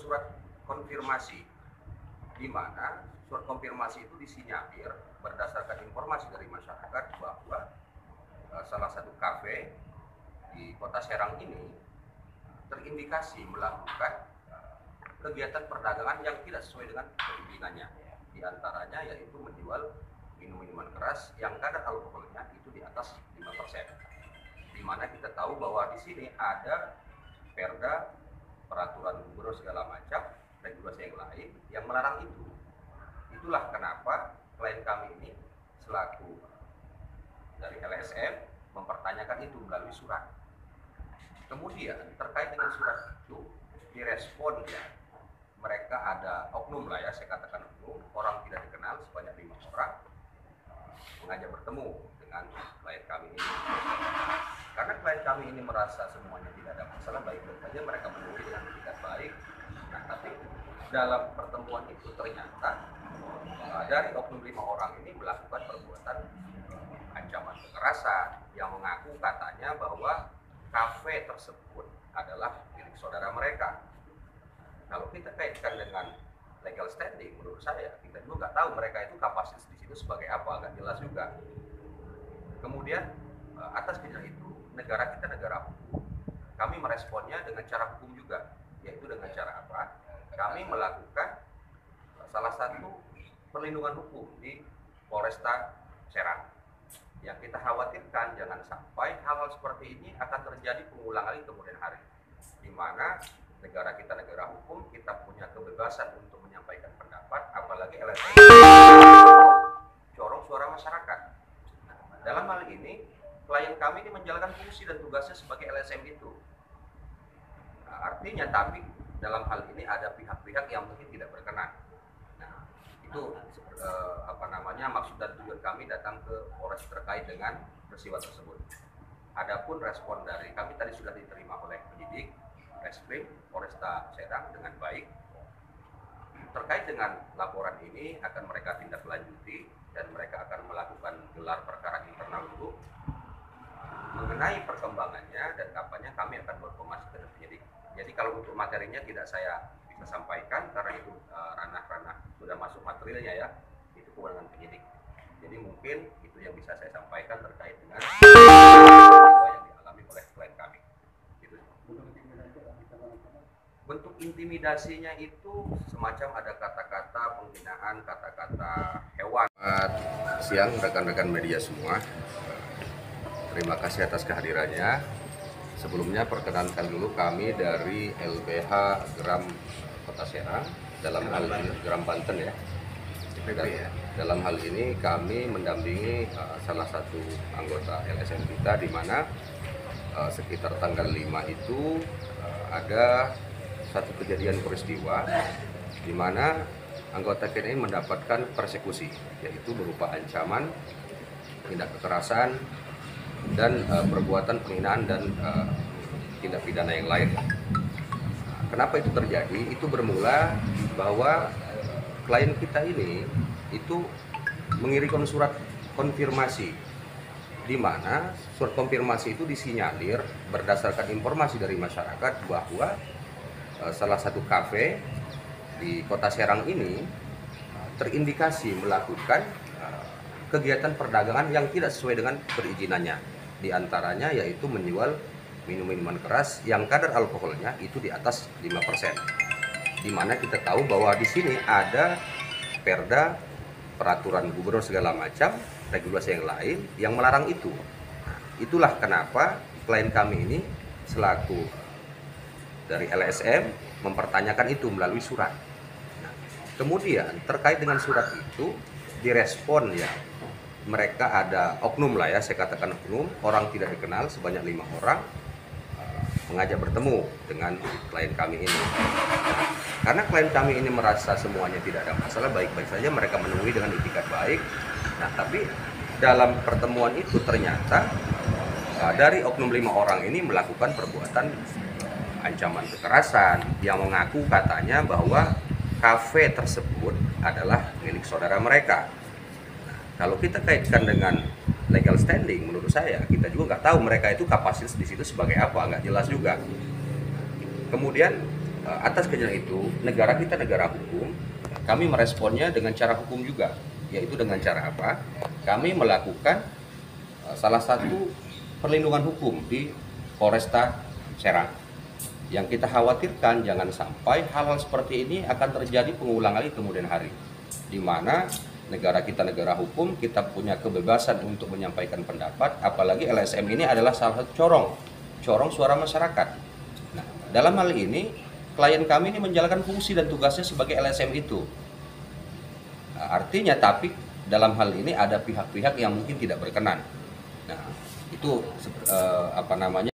surat konfirmasi, di mana surat konfirmasi itu disinyalir berdasarkan informasi dari masyarakat bahwa salah satu kafe di Kota Serang ini terindikasi melakukan kegiatan perdagangan yang tidak sesuai dengan perizinannya. Di antaranya yaitu menjual minuman keras yang kadar alkoholnya itu di atas 5%. Di mana kita tahu bahwa di sini ada perda, peraturan gubernur segala macam, regulasi yang lain yang melarang itu. Itulah kenapa klien kami ini selaku dari LSM mempertanyakan itu melalui surat. Kemudian terkait dengan surat itu direspon ya, mereka ada oknum lah ya, saya katakan oknum, orang tidak dikenal sebanyak 5 orang mengajak bertemu dengan klien kami ini. Karena klien kami ini merasa semuanya tidak ada masalah, baik-baik saja, mereka menemui dengan etikat baik. Nah, tapi dalam pertemuan itu ternyata dari oknum 5 orang ini melakukan perbuatan ancaman kekerasan yang mengaku katanya bahwa kafe tersebut adalah milik saudara mereka. Kalau kita kaitkan dengan legal standing, menurut saya kita juga nggak tahu mereka itu kapasitas di situ sebagai apa, nggak jelas juga. Kemudian atas dasar itu negara kita negara hukum, kami meresponnya dengan cara hukum juga, yaitu dengan cara apa? Kami melakukan salah satu perlindungan hukum di Polresta Serang. Yang kita khawatirkan jangan sampai hal-hal seperti ini akan terjadi pengulang kali kemudian hari, di mana negara kita negara hukum, kita punya kebebasan untuk menyampaikan pendapat, apalagi LSM corong suara masyarakat. Dalam hal ini klien kami ini menjalankan fungsi dan tugasnya sebagai LSM itu. Nah, artinya tapi dalam hal ini ada pihak-pihak yang mungkin tidak berkenan. Nah, itu maksud dan tujuan kami datang ke Polres terkait dengan peristiwa tersebut. Adapun respon dari kami tadi sudah diterima oleh penyidik Reskrim Polresta Serang dengan baik. Terkait dengan laporan ini akan mereka tindak lanjuti dan mereka akan melakukan gelar perkara internal dulu. Mengenai perkembangannya dan kapannya kami akan berkomunikasi dengan penyidik. Jadi kalau untuk materinya tidak saya bisa sampaikan karena itu ranah-ranah sudah masuk materialnya ya, itu kewenangan penyidik. Jadi mungkin itu yang bisa saya sampaikan terkait dengan yang dialami oleh klien kami. Gitu. Bentuk intimidasinya itu semacam ada kata-kata penghinaan, kata-kata hewan. Siang rekan-rekan media semua, terima kasih atas kehadirannya. Sebelumnya perkenankan dulu kami dari LBH Gram Kota Serang, dalam hal ini Gram Banten ya. Dalam hal ini kami mendampingi salah satu anggota LSM kita, di mana sekitar tanggal 5 itu ada satu kejadian peristiwa di mana anggota kita ini mendapatkan persekusi, yaitu berupa ancaman, tindak kekerasan, dan perbuatan penghinaan dan tindak pidana yang lain. Kenapa itu terjadi? Itu bermula bahwa klien kita ini itu mengirimkan surat konfirmasi, di mana surat konfirmasi itu disinyalir berdasarkan informasi dari masyarakat bahwa salah satu kafe di Kota Serang ini terindikasi melakukan kegiatan perdagangan yang tidak sesuai dengan perizinannya. Di antaranya yaitu menjual minuman keras yang kadar alkoholnya itu di atas 5%. Di mana kita tahu bahwa di sini ada perda, peraturan gubernur segala macam, regulasi yang lain yang melarang itu. Itulah kenapa klien kami ini selaku dari LSM mempertanyakan itu melalui surat. Kemudian terkait dengan surat itu direspon ya, mereka ada oknum lah ya, saya katakan oknum, orang tidak dikenal sebanyak 5 orang mengajak bertemu dengan klien kami ini. Karena klien kami ini merasa semuanya tidak ada masalah, baik-baik saja, mereka menemui dengan etikat baik. Nah, tapi dalam pertemuan itu ternyata dari oknum 5 orang ini melakukan perbuatan ancaman kekerasan yang mengaku katanya bahwa kafe tersebut adalah milik saudara mereka. Nah, kalau kita kaitkan dengan legal standing, menurut saya kita juga nggak tahu mereka itu kapasitas di situ sebagai apa, nggak jelas juga. Kemudian Atas kejadian itu, negara kita negara hukum, kami meresponnya dengan cara hukum juga, yaitu dengan cara apa? Kami melakukan salah satu perlindungan hukum di Polresta Serang. Yang kita khawatirkan jangan sampai hal-hal seperti ini akan terjadi pengulang kali kemudian hari, di mana negara kita negara hukum, kita punya kebebasan untuk menyampaikan pendapat, apalagi LSM ini adalah salah satu corong suara masyarakat. Nah, dalam hal ini klien kami ini menjalankan fungsi dan tugasnya sebagai LSM itu. Nah, artinya tapi dalam hal ini ada pihak-pihak yang mungkin tidak berkenan. Nah, itu apa namanya?